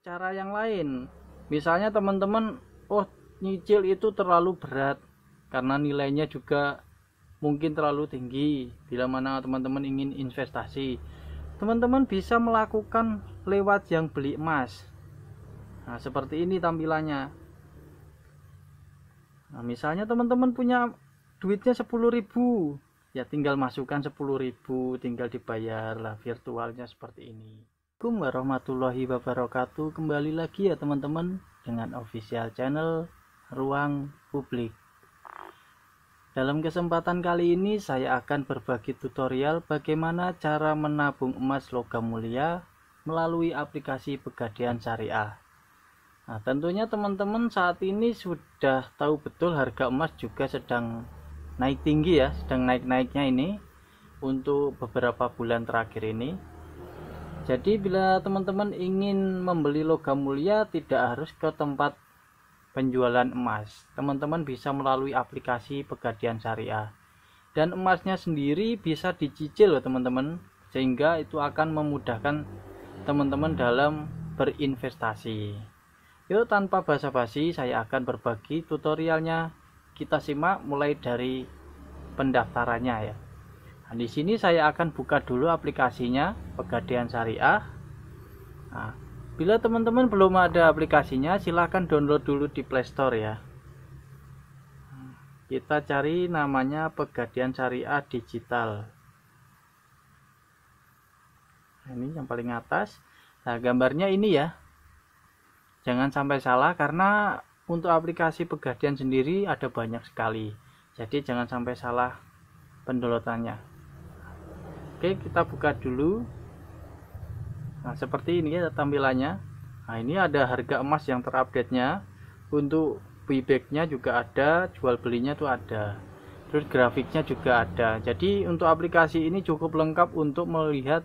cara yang lain. Misalnya teman-teman, oh nyicil itu terlalu berat karena nilainya juga mungkin terlalu tinggi. Bila mana teman-teman ingin investasi, teman-teman bisa melakukan lewat yang beli emas. Nah, seperti ini tampilannya. Nah, misalnya teman-teman punya duitnya 10.000, ya tinggal masukkan 10.000, tinggal dibayar lah virtualnya seperti ini. Assalamualaikum warahmatullahi wabarakatuh. Kembali lagi ya teman-teman dengan official channel Ruang Publik. Dalam kesempatan kali ini saya akan berbagi tutorial bagaimana cara menabung emas logam mulia melalui aplikasi Pegadaian Syariah. Nah, tentunya teman-teman saat ini sudah tahu betul harga emas juga sedang naik tinggi ya, sedang naik-naiknya ini untuk beberapa bulan terakhir ini. Jadi bila teman-teman ingin membeli logam mulia tidak harus ke tempat penjualan emas. Teman-teman bisa melalui aplikasi Pegadaian Syariah. Dan emasnya sendiri bisa dicicil loh teman-teman, sehingga itu akan memudahkan teman-teman dalam berinvestasi. Yuk, tanpa basa-basi saya akan berbagi tutorialnya. Kita simak mulai dari pendaftarannya ya. Nah, di sini saya akan buka dulu aplikasinya Pegadaian Syariah. Nah, bila teman-teman belum ada aplikasinya, silahkan download dulu di Play Store ya. Kita cari namanya Pegadaian Syariah Digital. Nah, ini yang paling atas. Nah, gambarnya ini ya. Jangan sampai salah karena untuk aplikasi Pegadaian sendiri ada banyak sekali. Jadi jangan sampai salah pendownloadannya. Oke, kita buka dulu. Nah, seperti ini ya tampilannya. Nah, ini ada harga emas yang terupdate-nya. Untuk buyback-nya juga ada, jual belinya tuh ada. Terus grafiknya juga ada. Jadi untuk aplikasi ini cukup lengkap untuk melihat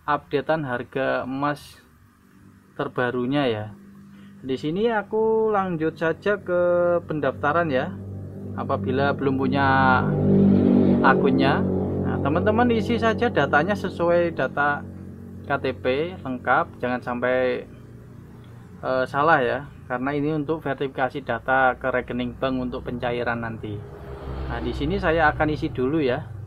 updatean harga emas terbarunya ya. Di sini aku lanjut saja ke pendaftaran ya. Apabila belum punya akunnya, nah, teman-teman isi saja datanya sesuai data KTP lengkap, jangan sampai salah ya, karena ini untuk verifikasi data ke rekening bank untuk pencairan nanti. Nah, di sini saya akan isi dulu ya.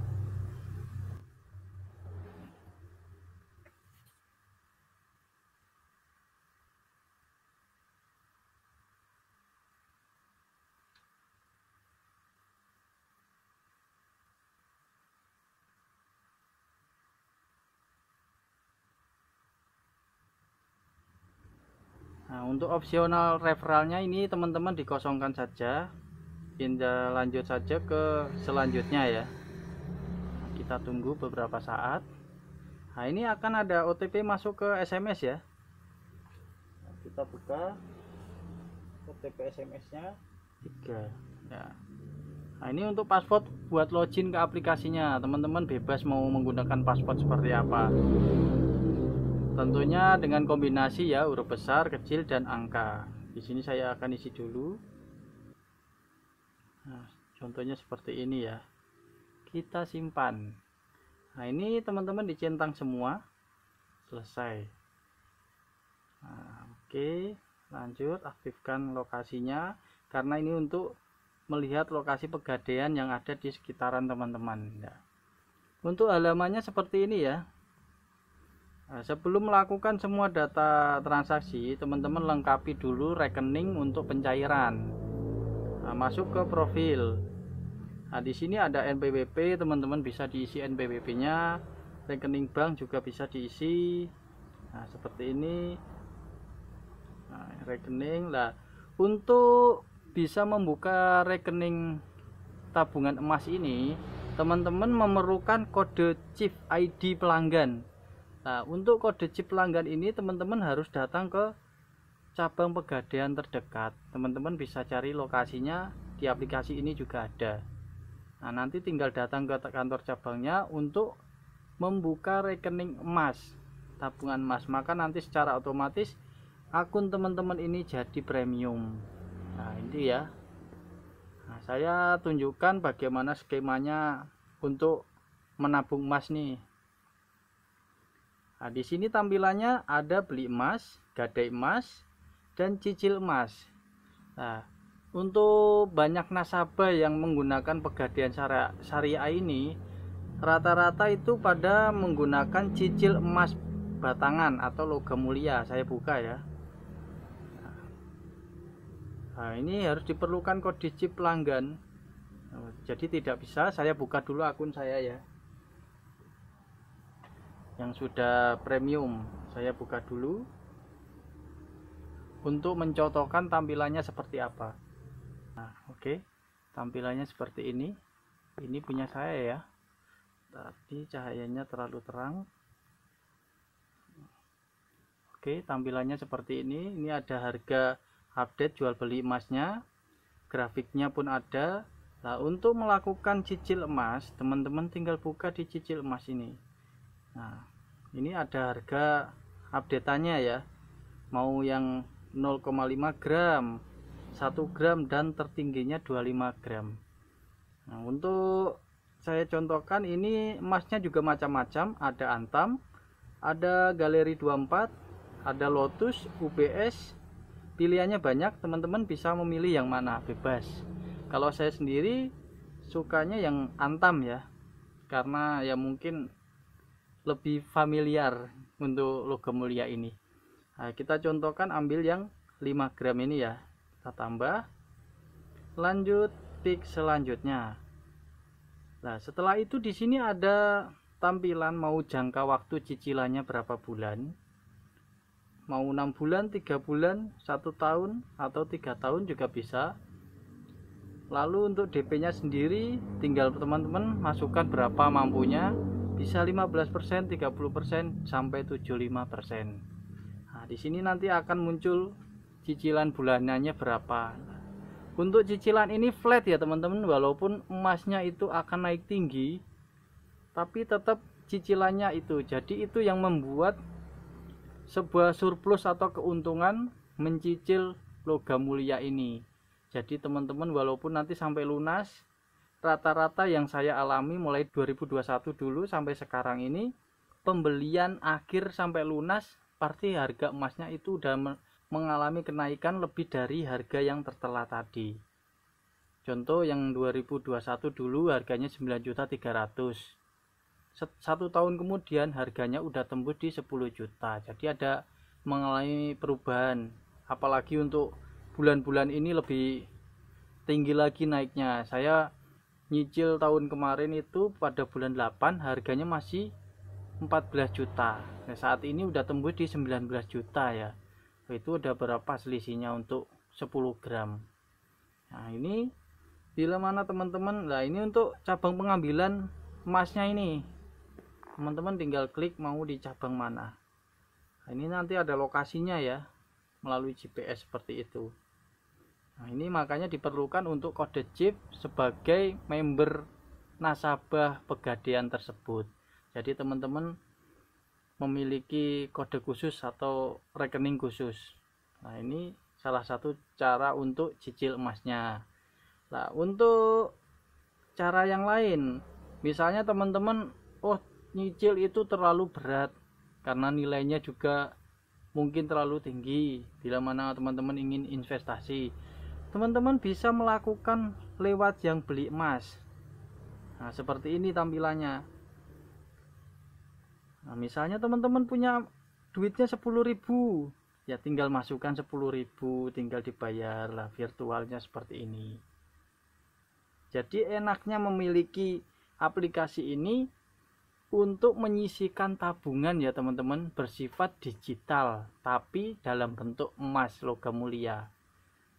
Nah, untuk opsional referralnya ini teman-teman dikosongkan saja. Kita lanjut saja ke selanjutnya ya. Nah, kita tunggu beberapa saat. Nah, ini akan ada OTP masuk ke SMS ya. Nah, kita buka OTP SMS-nya 3 ya. Nah, ini untuk password buat login ke aplikasinya. Teman-teman bebas mau menggunakan password seperti apa. Tentunya dengan kombinasi ya, huruf besar, kecil, dan angka. Di sini saya akan isi dulu. Nah, contohnya seperti ini ya. Kita simpan. Nah, ini teman-teman dicentang semua. Selesai. Nah, oke, lanjut aktifkan lokasinya karena ini untuk melihat lokasi Pegadaian yang ada di sekitaran teman-teman ya. Untuk halamannya seperti ini ya. Nah, sebelum melakukan semua data transaksi, teman-teman lengkapi dulu rekening untuk pencairan. Nah, masuk ke profil. Nah, di sini ada NPWP, teman-teman bisa diisi NPWP-nya. Rekening bank juga bisa diisi. Nah, seperti ini. Nah, rekening lah. Untuk bisa membuka rekening tabungan emas ini, teman-teman memerlukan kode chip ID pelanggan. Nah, untuk kode chip pelanggan ini teman-teman harus datang ke cabang Pegadaian terdekat. Teman-teman bisa cari lokasinya di aplikasi ini juga ada. Nah, nanti tinggal datang ke kantor cabangnya untuk membuka rekening emas, tabungan emas. Maka nanti secara otomatis akun teman-teman ini jadi premium. Nah, ini ya. Nah, saya tunjukkan bagaimana skemanya untuk menabung emas nih. Nah, di sini tampilannya ada beli emas, gadai emas dan cicil emas. Nah, untuk banyak nasabah yang menggunakan pegadaian syariah ini, rata-rata itu pada menggunakan cicil emas batangan atau logam mulia. Saya buka ya. Nah, ini harus diperlukan kode chip pelanggan. Jadi tidak bisa, saya buka dulu akun saya ya, yang sudah premium. Saya buka dulu untuk mencontohkan tampilannya seperti apa. Nah, oke. Tampilannya seperti ini. Ini punya saya ya. Tadi cahayanya terlalu terang. Oke, tampilannya seperti ini. Ini ada harga update jual beli emasnya, grafiknya pun ada. Nah, untuk melakukan cicil emas, teman-teman tinggal buka di cicil emas ini. Nah, ini ada harga update-nya ya, mau yang 0,5 gram, 1 gram, dan tertingginya 25 gram. Nah, untuk saya contohkan, ini emasnya juga macam-macam, ada antam, ada galeri 24, ada lotus, UBS. Pilihannya banyak, teman-teman bisa memilih yang mana, bebas. Kalau saya sendiri sukanya yang antam ya, karena ya mungkin lebih familiar untuk logam mulia ini. Nah, kita contohkan ambil yang 5 gram ini ya, kita tambah, lanjut tik selanjutnya. Nah, setelah itu di sini ada tampilan mau jangka waktu cicilannya berapa bulan, mau 6 bulan, 3 bulan, 1 tahun, atau 3 tahun juga bisa. Lalu untuk DP nya sendiri tinggal teman-teman masukkan berapa mampunya, bisa 15%, 30%, sampai 75%. Nah, di sini nanti akan muncul cicilan bulanannya berapa. Untuk cicilan ini flat ya teman-teman, walaupun emasnya itu akan naik tinggi, tapi tetap cicilannya itu. Jadi itu yang membuat sebuah surplus atau keuntungan mencicil logam mulia ini. Jadi teman-teman walaupun nanti sampai lunas, rata-rata yang saya alami mulai 2021 dulu sampai sekarang ini, pembelian akhir sampai lunas pasti harga emasnya itu udah mengalami kenaikan lebih dari harga yang tertera tadi. Contoh yang 2021 dulu harganya 9.300.000. 1 tahun kemudian harganya udah tembus di 10 juta. Jadi ada mengalami perubahan, apalagi untuk bulan-bulan ini lebih tinggi lagi naiknya. Saya nyicil tahun kemarin itu pada bulan 8 harganya masih 14 juta. Nah, saat ini udah tembus di 19 juta ya. Itu udah berapa selisihnya untuk 10 gram. Nah, ini bila mana teman-teman, nah ini untuk cabang pengambilan emasnya ini. Teman-teman tinggal klik mau di cabang mana. Nah, ini nanti ada lokasinya ya, melalui GPS seperti itu. Nah, ini makanya diperlukan untuk kode chip sebagai member nasabah pegadaian tersebut. Jadi teman-teman memiliki kode khusus atau rekening khusus. Nah, ini salah satu cara untuk cicil emasnya. Nah, untuk cara yang lain, misalnya teman-teman, oh nyicil itu terlalu berat karena nilainya juga mungkin terlalu tinggi. Bila mana teman-teman ingin investasi, teman-teman bisa melakukan lewat yang beli emas. Nah, seperti ini tampilannya. Nah, misalnya teman-teman punya duitnya 10.000, ya tinggal masukkan 10.000, tinggal dibayar lah virtualnya seperti ini. Jadi enaknya memiliki aplikasi ini untuk menyisihkan tabungan ya teman-teman, bersifat digital tapi dalam bentuk emas logam mulia.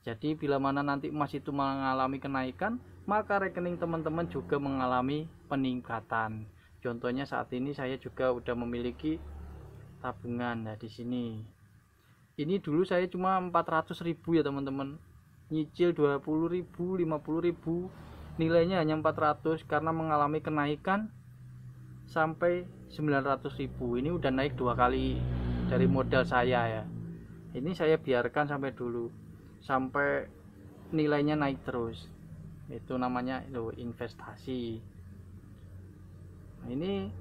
Jadi bila mana nanti emas itu mengalami kenaikan, maka rekening teman-teman juga mengalami peningkatan. Contohnya saat ini saya juga udah memiliki tabungan. Nah, di sini ini dulu saya cuma 400.000 ya teman-teman, nyicil 20.000, 50.000, nilainya hanya 400 karena mengalami kenaikan sampai 900.000. Ini udah naik 2 kali dari modal saya ya. Ini saya biarkan sampai dulu, sampai nilainya naik terus. Itu namanya investasi. Nah, ini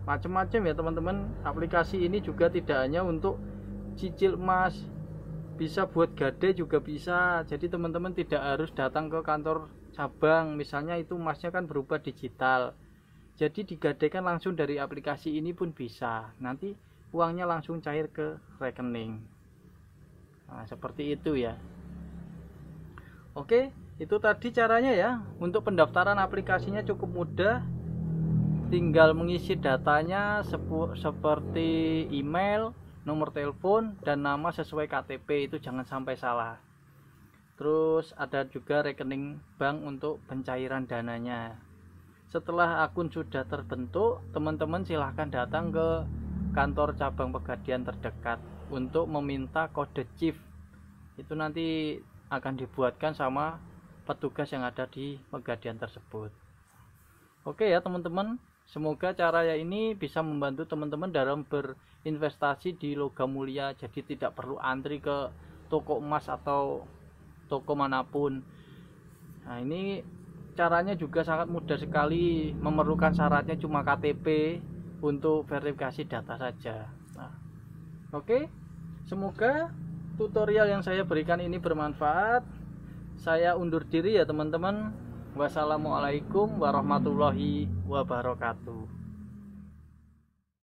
macam-macam ya teman-teman. Aplikasi ini juga tidak hanya untuk cicil emas, bisa buat gade juga bisa. Jadi teman-teman tidak harus datang ke kantor cabang, misalnya itu emasnya kan berupa digital, jadi digadekan langsung dari aplikasi ini pun bisa, nanti uangnya langsung cair ke rekening. Nah, seperti itu ya. Oke, itu tadi caranya ya. Untuk pendaftaran aplikasinya cukup mudah, tinggal mengisi datanya seperti email, nomor telepon, dan nama sesuai KTP, itu jangan sampai salah. Terus ada juga rekening bank untuk pencairan dananya. Setelah akun sudah terbentuk, teman-teman silahkan datang ke kantor cabang Pegadian terdekat untuk meminta kode CIF. Itu nanti akan dibuatkan sama petugas yang ada di Pegadian tersebut. Oke ya teman-teman, semoga cara ini bisa membantu teman-teman dalam berinvestasi di logam mulia. Jadi tidak perlu antri ke toko emas atau toko manapun. Nah, ini caranya juga sangat mudah sekali, memerlukan syaratnya cuma KTP untuk verifikasi data saja. Nah, oke, semoga tutorial yang saya berikan ini bermanfaat. Saya undur diri ya teman-teman. Wassalamualaikum warahmatullahi wabarakatuh.